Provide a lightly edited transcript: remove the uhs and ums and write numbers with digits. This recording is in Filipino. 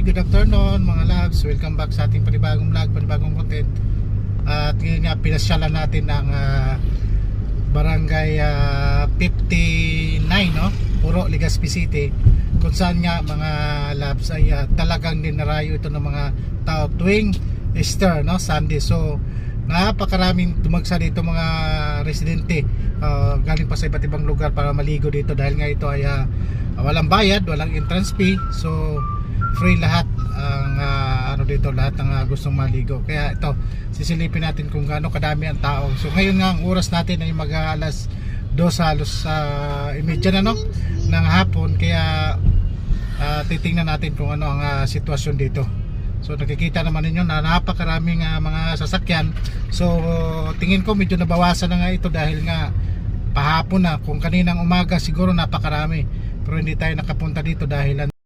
good afternoon mga loves. Welcome back sa ating panibagong vlog, panibagong content. At ngayon nga pinasyalan natin ang barangay 59, no? Puro Legazpi City, kung saan nga mga loves ay talagang dinarayo ito ng mga tao tuwing Easter, no? Sunday. So napakaraming dumagsa dito mga residente, galing pa sa iba't ibang lugar para maligo dito dahil nga ito ay walang bayad, walang entrance fee. So free lahat ang dito, lahat ng gustong maligo. Kaya ito, sisilipin natin kung gaano kadami ang tao. So ngayon nga ang oras natin ay mag-alas 2 halos imedya na, no, ng hapon. Kaya titingnan natin kung ano ang sitwasyon dito. So nakikita naman ninyo na napakaraming mga sasakyan. So tingin ko medyo nabawasan na nga ito dahil nga pahapon na. Kung kaninang umaga siguro napakarami, pero hindi tayo nakapunta dito dahil